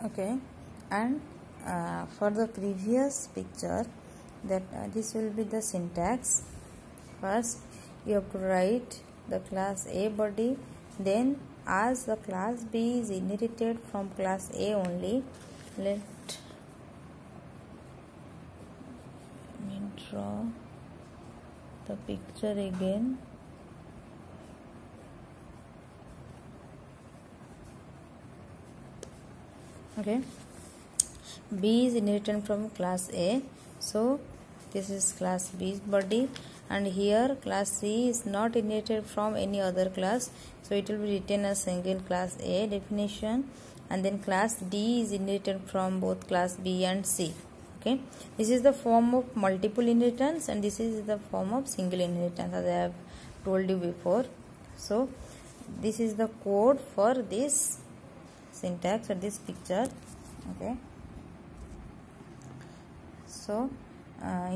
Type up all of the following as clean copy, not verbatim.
Okay, and for the previous picture, that this will be the syntax. First you have to write the class A body, then as the class B is inherited from class A only, let me draw the picture again. Okay, B is inherited from class A, so this is class B's body, and here class C is not inherited from any other class, so it will be written as single class A definition, and then class D is inherited from both class B and C. Okay, this is the form of multiple inheritance, and this is the form of single inheritance, as I have told you before. So this is the code for this syntax or this picture. Okay, so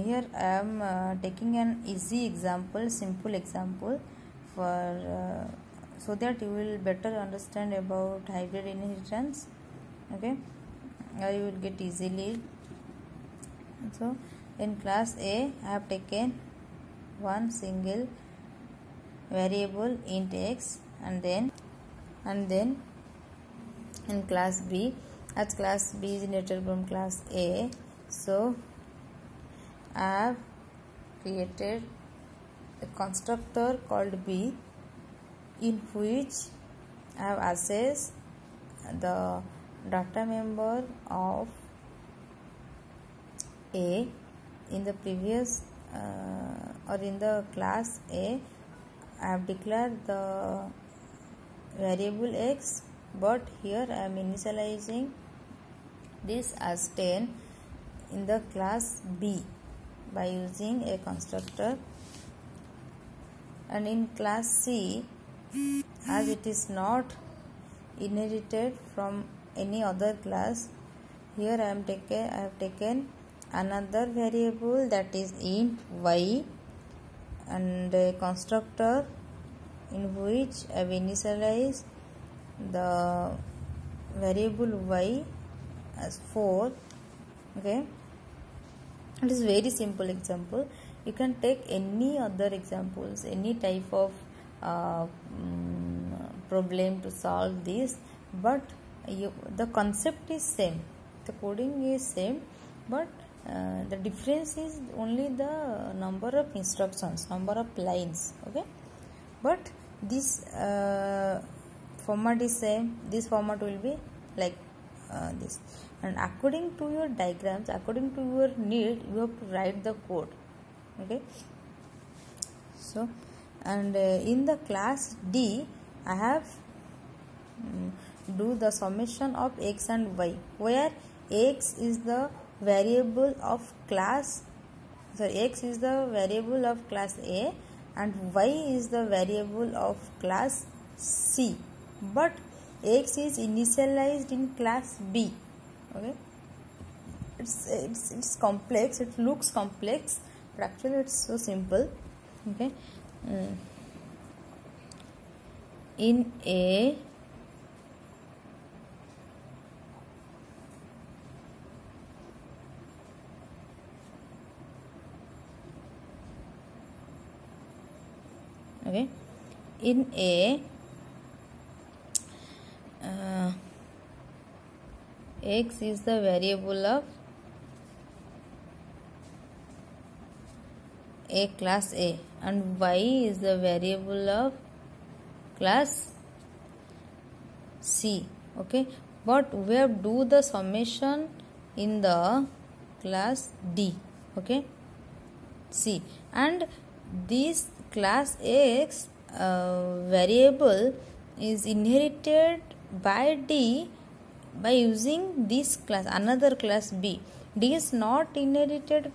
here I am taking an easy example, simple example, for so that you will better understand about hybrid inheritance. Okay, you will get easily. So in class A I have taken one single variable int x, and then in class B, as class B is inherited from class A, so I have created a constructor called B, in which I have accessed the data member of A. In the previous or in the class A, I have declared the variable x, but here I am initializing this as 10 in the class B by using a constructor. And in class C, as it is not inherited from any other class, here I have taken another variable, that is int y, and a constructor in which I have initialized the variable y as 4. Okay, it is very simple example. You can take any other examples, any type of problem to solve this, but the concept is same, the coding is same, but the difference is only the number of instructions, number of lines. Okay, but this format is same. This format will be like this, and according to your diagrams, according to your need, you have to write the code. Okay, so and in the class D, I have do the summation of x and y, where x is the variable of class, x is the variable of class A and y is the variable of class C, but x is initialized in class B. Okay, it's complex, it looks complex, but actually it's so simple. Okay, in A, okay, in A, x is the variable of A class A and y is the variable of class C. Okay, but we have do the summation in the class D. Okay, C, and this class X variable is inherited by D by using this class, another class B. D is not inherited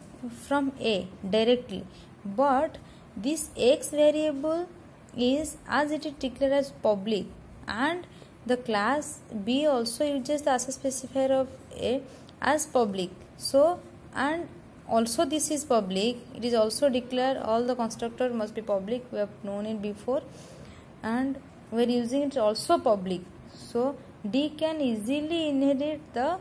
from A directly, but this X variable is, as it is declared as public, and the class B also uses the access specifier of A as public. So, and also this is public, it is also declared, all the constructor must be public, we have known it before, and we are using it also public. So D can easily inherit the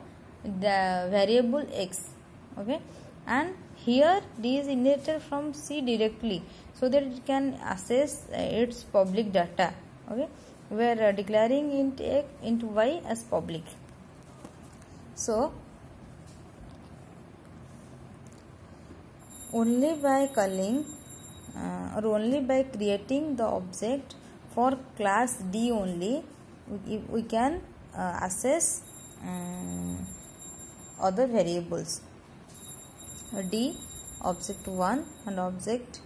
variable x. Okay, and here D is inherited from C directly, so that it can access its public data. Okay, we are declaring int x into y as public. So only by calling or only by creating the object for class D only we can access other variables. D object 1 and object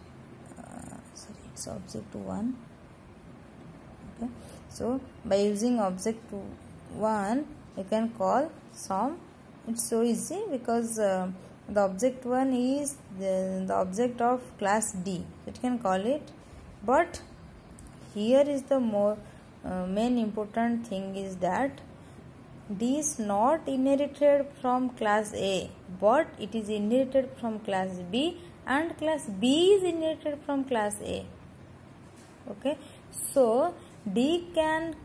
it's object 1. Okay, so by using object 1 you can call sum. It's so easy because the object 1 is the object of class D, it can call it. But here is the more main important thing is that D is not inherited from class A, but it is inherited from class B, and class B is inherited from class A. Okay, so D can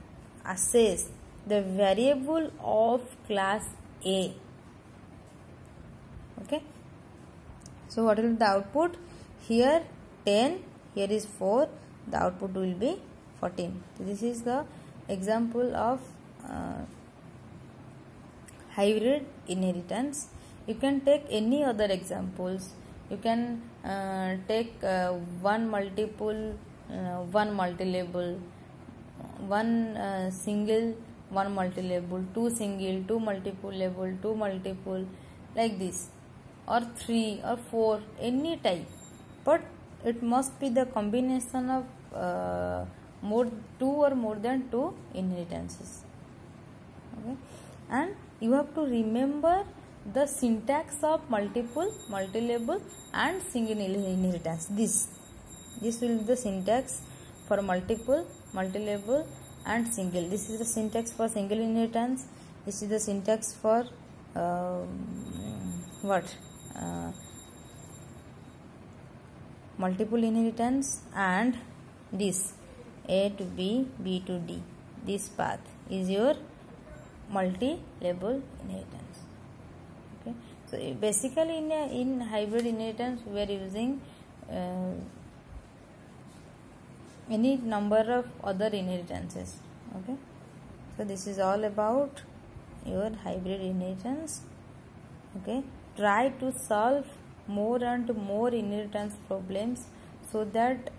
access the variable of class A. Okay, so what will be the output? Here 10, here is 4, the output will be 14. So this is the example of hybrid inheritance. You can take any other examples. You can take one multiple, one multi-label, one single, one multi-label, two single, two multiple label, two multiple, like this, or 3 or 4, any type, but it must be the combination of two or more than two inheritances. Okay, and you have to remember the syntax of multiple, multi-label and single inheritance. This will be the syntax for multiple, multi-label and single. This is the syntax for single inheritance. This is the syntax for multiple inheritance, and this A to B, B to D, this path is your multi-label inheritance. Okay, so basically in hybrid inheritance we are using any number of other inheritances. Okay, so this is all about your hybrid inheritance. Okay, try to solve more and more inheritance problems so that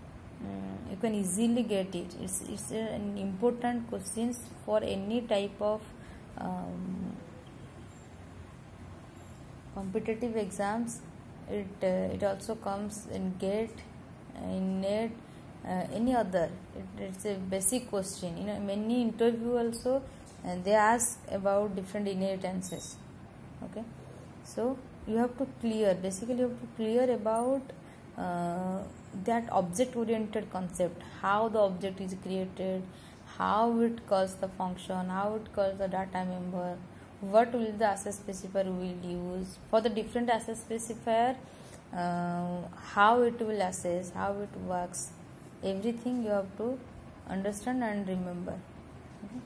you can easily get it. It's an important question for any type of competitive exams. It also comes in GATE, in NET, any other. It's a basic question. Many interview also they ask about different inheritances. Okay, so you have to clear, basically you have to clear about that object oriented concept, how the object is created, how it calls the function, how it calls the data member, what will the access specifier we will use for the different access specifier, how it will access, how it works, everything you have to understand and remember. Okay?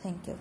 Thank you.